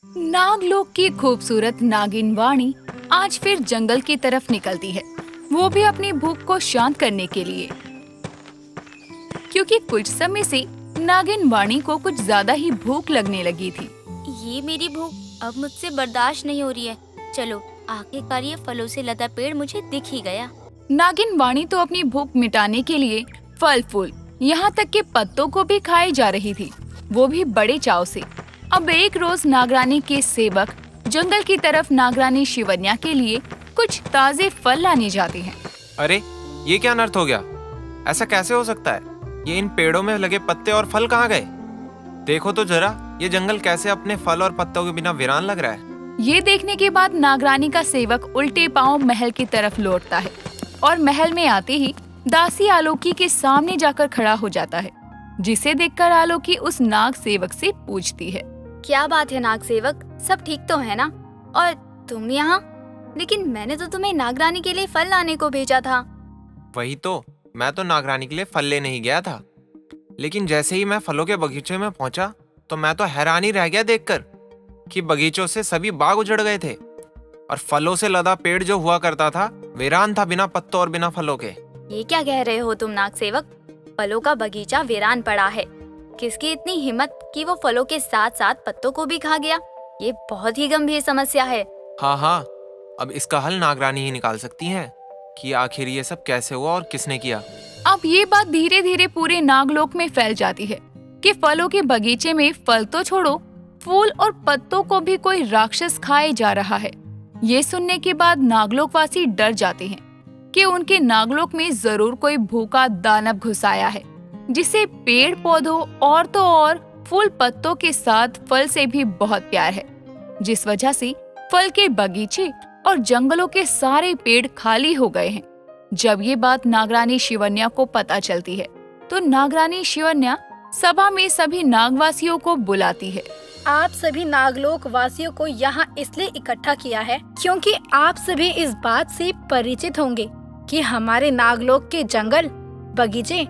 नागलोक की खूबसूरत नागिन वाणी आज फिर जंगल की तरफ निकलती है, वो भी अपनी भूख को शांत करने के लिए। क्योंकि कुछ समय से नागिन वाणी को कुछ ज्यादा ही भूख लगने लगी थी। ये मेरी भूख अब मुझसे बर्दाश्त नहीं हो रही है। चलो, आखिरकार ये फलों से लदा पेड़ मुझे दिख ही गया। नागिन वाणी तो अपनी भूख मिटाने के लिए फल फूल, यहाँ तक के पत्तों को भी खाई जा रही थी, वो भी बड़े चाव से। अब एक रोज नागरानी के सेवक जंगल की तरफ नागरानी शिवन्या के लिए कुछ ताजे फल लाने जाते हैं। अरे ये क्या अनर्थ हो गया? ऐसा कैसे हो सकता है? ये इन पेड़ों में लगे पत्ते और फल कहाँ गए? देखो तो जरा, ये जंगल कैसे अपने फल और पत्तों के बिना वीरान लग रहा है। ये देखने के बाद नागरानी का सेवक उल्टे पांव महल की तरफ लौटता है और महल में आते ही दासी आलोकी के सामने जाकर खड़ा हो जाता है, जिसे देखकर आलोकी उस नाग सेवक से पूछती है, क्या बात है नाग सेवक, सब ठीक तो है ना? और तुम यहाँ? लेकिन मैंने तो तुम्हें नागरानी के लिए फल लाने को भेजा था। वही तो, मैं तो नागरानी के लिए फल लेने ही गया था, लेकिन जैसे ही मैं फलों के बगीचे में पहुंचा तो मैं तो हैरान ही रह गया देखकर कि बगीचों से सभी बाग उजड़ गए थे और फलों से लदा पेड़ जो हुआ करता था वीरान था, बिना पत्तों और बिना फलों के। ये क्या कह रहे हो तुम नाग सेवक? फलों का बगीचा वीरान पड़ा है। किसकी इतनी हिम्मत कि वो फलों के साथ साथ पत्तों को भी खा गया? ये बहुत ही गंभीर समस्या है। हाँ, अब इसका हल नागरानी ही निकाल सकती हैं कि आखिर ये सब कैसे हुआ और किसने किया। अब ये बात धीरे धीरे पूरे नागलोक में फैल जाती है कि फलों के बगीचे में फल तो छोड़ो, फूल और पत्तों को भी कोई राक्षस खाए जा रहा है। ये सुनने के बाद नागलोकवासी डर जाते हैं कि उनके नागलोक में जरूर कोई भूखा दानव घुस आया है, जिसे पेड़ पौधों और तो और फूल पत्तों के साथ फल से भी बहुत प्यार है, जिस वजह से फल के बगीचे और जंगलों के सारे पेड़ खाली हो गए हैं। जब ये बात नागरानी शिवन्या को पता चलती है तो नागरानी शिवन्या सभा में सभी नागवासियों को बुलाती है। आप सभी नागलोक वासियों को यहाँ इसलिए इकट्ठा किया है क्योंकि आप सभी इस बात से परिचित होंगे कि हमारे नागलोक के जंगल, बगीचे,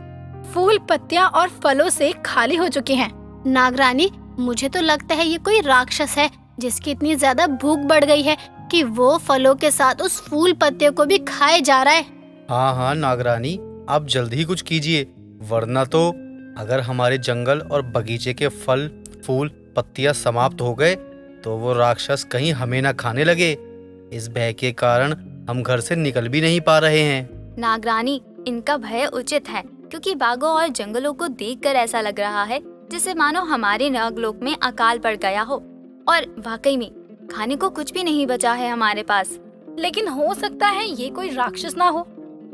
फूल पत्तियाँ और फलों से खाली हो चुके हैं। नागरानी, मुझे तो लगता है ये कोई राक्षस है जिसकी इतनी ज्यादा भूख बढ़ गई है कि वो फलों के साथ उस फूल पत्तियों को भी खाए जा रहा है। हाँ नागरानी, आप जल्दी ही कुछ कीजिए, वरना तो अगर हमारे जंगल और बगीचे के फल, फूल, पत्तियां समाप्त हो गए तो वो राक्षस कहीं हमें न खाने लगे। इस भय के कारण हम घर से निकल भी नहीं पा रहे हैं। नागरानी, इनका भय उचित है क्योंकि बागों और जंगलों को देखकर ऐसा लग रहा है जैसे मानो हमारे नागलोक में अकाल पड़ गया हो और वाकई में खाने को कुछ भी नहीं बचा है हमारे पास। लेकिन हो सकता है ये कोई राक्षस ना हो,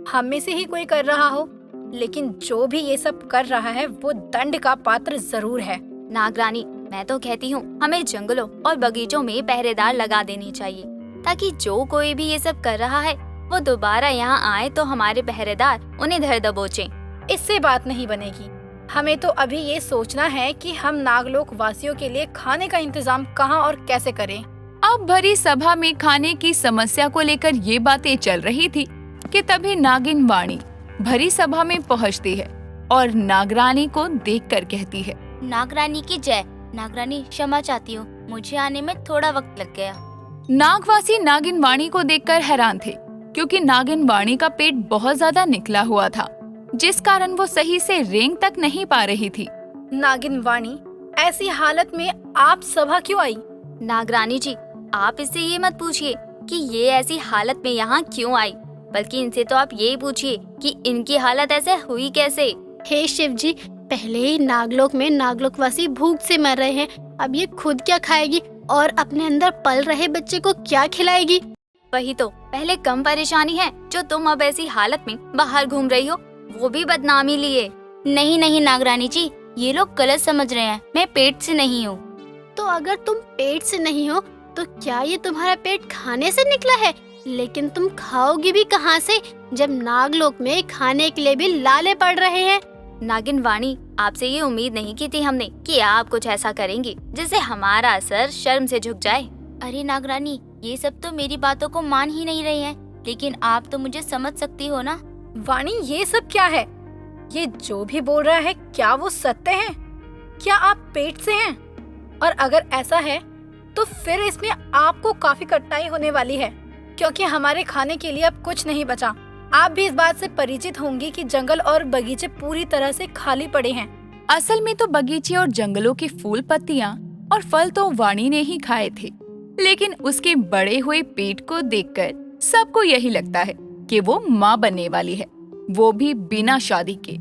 हम में से ही कोई कर रहा हो। लेकिन जो भी ये सब कर रहा है वो दंड का पात्र जरूर है। नागरानी, मैं तो कहती हूँ हमें जंगलों और बगीचों में पहरेदार लगा देने चाहिए ताकि जो कोई भी ये सब कर रहा है वो दोबारा यहाँ आए तो हमारे पहरेदार उन्हें धर दबोचे। इससे बात नहीं बनेगी। हमें तो अभी ये सोचना है कि हम नागलोक वासियों के लिए खाने का इंतजाम कहाँ और कैसे करें। अब भरी सभा में खाने की समस्या को लेकर ये बातें चल रही थी कि तभी नागिन वाणी भरी सभा में पहुंचती है और नागरानी को देखकर कहती है, नागरानी की जय। नागरानी, क्षमा चाहती हूँ, मुझे आने में थोड़ा वक्त लग गया। नागवासी नागिन वाणी को देखकर हैरान थे क्योंकि नागिन वाणी का पेट बहुत ज्यादा निकला हुआ था, जिस कारण वो सही से रेंग तक नहीं पा रही थी। नागिन वाणी, ऐसी हालत में आप सभा क्यों आई? नागरानी जी, आप इससे ये मत पूछिए कि ये ऐसी हालत में यहाँ क्यों आई, बल्कि इनसे तो आप ये पूछिए कि इनकी हालत ऐसे हुई कैसे। हे शिव जी, पहले ही नागलोक में नागलोकवासी भूख से मर रहे हैं, अब ये खुद क्या खाएगी और अपने अंदर पल रहे बच्चे को क्या खिलाएगी? वही तो, पहले कम परेशानी है जो तुम अब ऐसी हालत में बाहर घूम रही हो, वो भी बदनामी लिए। नहीं नागरानी जी, ये लोग गलत समझ रहे हैं, मैं पेट से नहीं हूँ। तो अगर तुम पेट से नहीं हो तो क्या ये तुम्हारा पेट खाने से निकला है? लेकिन तुम खाओगी भी कहाँ से जब नागलोक में खाने के लिए भी लाले पड़ रहे हैं? नागिन वाणी, आपसे ये उम्मीद नहीं की थी हमने कि आप कुछ ऐसा करेंगी जिससे हमारा सर शर्म से झुक जाए। अरे नागरानी, ये सब तो मेरी बातों को मान ही नहीं रहे हैं, लेकिन आप तो मुझे समझ सकती हो ना। वाणी, ये सब क्या है? ये जो भी बोल रहा है क्या वो सत्य है? क्या आप पेट से हैं? और अगर ऐसा है तो फिर इसमें आपको काफी कठिनाई होने वाली है, क्योंकि हमारे खाने के लिए अब कुछ नहीं बचा। आप भी इस बात से परिचित होंगी कि जंगल और बगीचे पूरी तरह से खाली पड़े हैं। असल में तो बगीचे और जंगलों के फूल, पत्तियां और फल तो वाणी ने ही खाए थे, लेकिन उसके बड़े हुए पेट को देखकर सबको यही लगता है कि वो माँ बनने वाली है, वो भी बिना शादी के।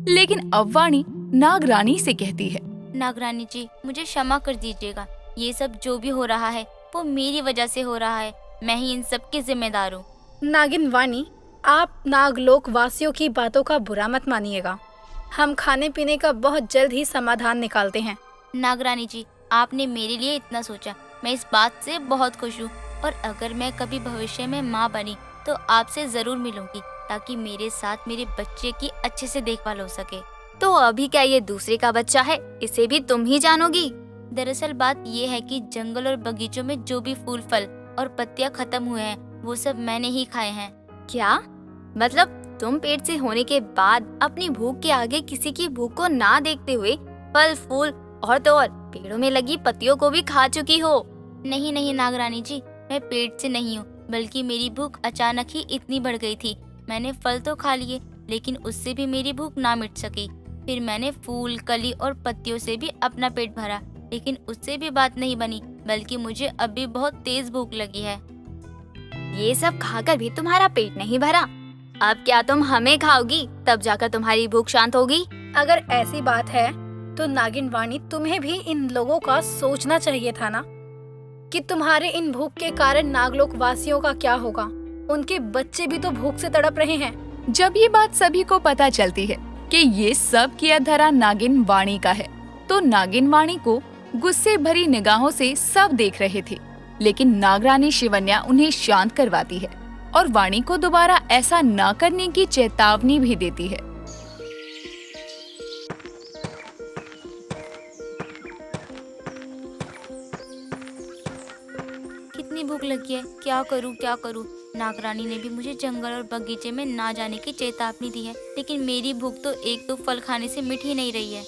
लेकिन अब वाणी नागरानी से कहती है, नागरानी जी, मुझे क्षमा कर दीजिएगा। ये सब जो भी हो रहा है वो मेरी वजह से हो रहा है। मैं ही इन सब की जिम्मेदार हूँ। नागिन वाणी, आप नागलोक वासियों की बातों का बुरा मत मानिएगा। हम खाने पीने का बहुत जल्द ही समाधान निकालते हैं। नागरानी जी, आपने मेरे लिए इतना सोचा, मैं इस बात से बहुत खुश हूँ। और अगर मैं कभी भविष्य में माँ बनी तो आपसे जरूर मिलूंगी, ताकि मेरे साथ मेरे बच्चे की अच्छे से देखभाल हो सके। तो अभी क्या ये दूसरे का बच्चा है? इसे भी तुम ही जानोगी। दरअसल बात ये है कि जंगल और बगीचों में जो भी फूल, फल और पत्तियां खत्म हुए हैं वो सब मैंने ही खाए हैं। क्या मतलब? तुम पेट से होने के बाद अपनी भूख के आगे किसी की भूख को ना देखते हुए फल, फूल और तो और पेड़ों में लगी पत्तियों को भी खा चुकी हो? नहीं नहीं नागरानी जी, मैं पेट से नहीं हूँ, बल्कि मेरी भूख अचानक ही इतनी बढ़ गई थी। मैंने फल तो खा लिए, लेकिन उससे भी मेरी भूख ना मिट सकी। फिर मैंने फूल, कली और पत्तियों से भी अपना पेट भरा, लेकिन उससे भी बात नहीं बनी, बल्कि मुझे अब भी बहुत तेज भूख लगी है। ये सब खाकर भी तुम्हारा पेट नहीं भरा? अब क्या तुम हमें खाओगी? तब जाकर तुम्हारी भूख शांत होगी। अगर ऐसी बात है तो नागिन वाणी, तुम्हें भी इन लोगों का सोचना चाहिए था ना, कि तुम्हारे इन भूख के कारण नागलोक वासियों का क्या होगा। उनके बच्चे भी तो भूख से तड़प रहे हैं। जब ये बात सभी को पता चलती है कि ये सब किया धरा नागिन वाणी का है, तो नागिन वाणी को गुस्से भरी निगाहों से सब देख रहे थे। लेकिन नागरानी शिवन्या उन्हें शांत करवाती है और वाणी को दोबारा ऐसा न करने की चेतावनी भी देती है। कितनी भूख लगी है, क्या करूं क्या करूं। नागरानी ने भी मुझे जंगल और बगीचे में ना जाने की चेतावनी दी है, लेकिन मेरी भूख तो एक दो फल खाने से मिट ही नहीं रही है।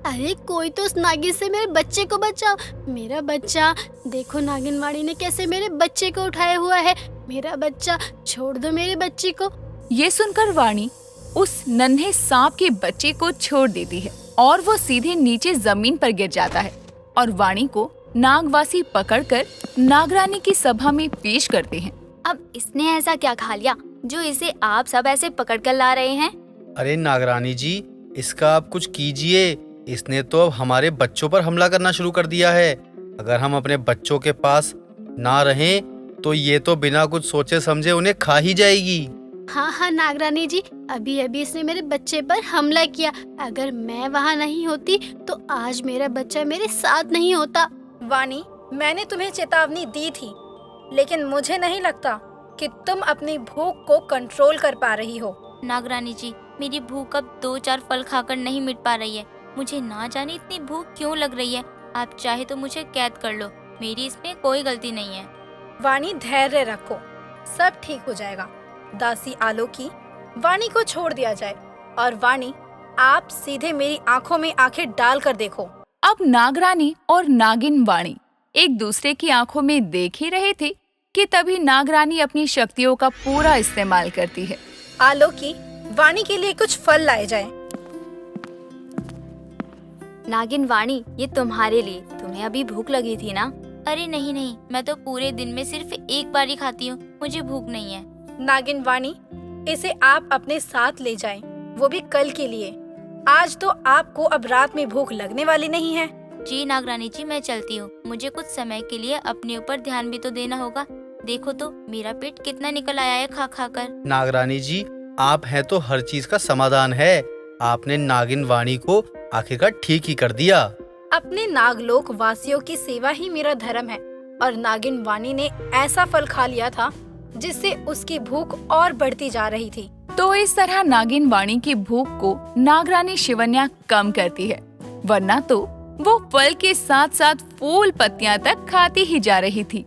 अरे कोई तो उस नागिन से मेरे बच्चे को बचाओ। मेरा बच्चा, देखो नागिन वाणी ने कैसे मेरे बच्चे को उठाया हुआ है। मेरा बच्चा, छोड़ दो मेरे बच्चे को। ये सुनकर वाणी उस नन्हे सांप के बच्चे को छोड़ देती है और वो सीधे नीचे जमीन पर गिर जाता है और वाणी को नागवासी पकड़कर नागरानी की सभा में पेश करते हैं। अब इसने ऐसा क्या खा लिया जो इसे आप सब ऐसे पकड़ कर ला रहे हैं? अरे नागरानी जी, इसका आप कुछ कीजिए। इसने तो अब हमारे बच्चों पर हमला करना शुरू कर दिया है। अगर हम अपने बच्चों के पास ना रहें तो ये तो बिना कुछ सोचे समझे उन्हें खा ही जाएगी। हाँ हाँ नागरानी जी, अभी अभी इसने मेरे बच्चे पर हमला किया। अगर मैं वहाँ नहीं होती तो आज मेरा बच्चा मेरे साथ नहीं होता। वाणी, मैंने तुम्हें चेतावनी दी थी, लेकिन मुझे नहीं लगता कि तुम अपनी भूख को कंट्रोल कर पा रही हो। नागरानी जी, मेरी भूख अब 2-4 फल खाकर नहीं मिट पा रही है। मुझे ना जाने इतनी भूख क्यों लग रही है। आप चाहे तो मुझे कैद कर लो, मेरी इसमें कोई गलती नहीं है। वाणी, धैर्य रखो, सब ठीक हो जाएगा। दासी आलोकी, वाणी को छोड़ दिया जाए। और वाणी, आप सीधे मेरी आंखों में आंखें डाल कर देखो। अब नागरानी और नागिन वाणी एक दूसरे की आंखों में देख ही रहे थे कि तभी नागरानी अपनी शक्तियों का पूरा इस्तेमाल करती है। आलोकी, वाणी के लिए कुछ फल लाए जाए। नागिन वाणी, ये तुम्हारे लिए। तुम्हें अभी भूख लगी थी ना? अरे नहीं नहीं, मैं तो पूरे दिन में सिर्फ एक बार ही खाती हूँ, मुझे भूख नहीं है। नागिन वाणी, इसे आप अपने साथ ले जाएं, वो भी कल के लिए। आज तो आपको अब रात में भूख लगने वाली नहीं है। जी नागरानी जी, मैं चलती हूँ। मुझे कुछ समय के लिए अपने ऊपर ध्यान भी तो देना होगा। देखो तो मेरा पेट कितना निकल आया है खा खा कर। नागरानी जी, आप हैं तो हर चीज का समाधान है। आपने नागिन वाणी को आखिरकार ठीक ही कर दिया। अपने नागलोक वासियों की सेवा ही मेरा धर्म है, और नागिन वाणी ने ऐसा फल खा लिया था जिससे उसकी भूख और बढ़ती जा रही थी। तो इस तरह नागिन वाणी की भूख को नागरानी शिवन्या कम करती है, वरना तो वो फल के साथ साथ फूल, पत्तियां तक खाती ही जा रही थी।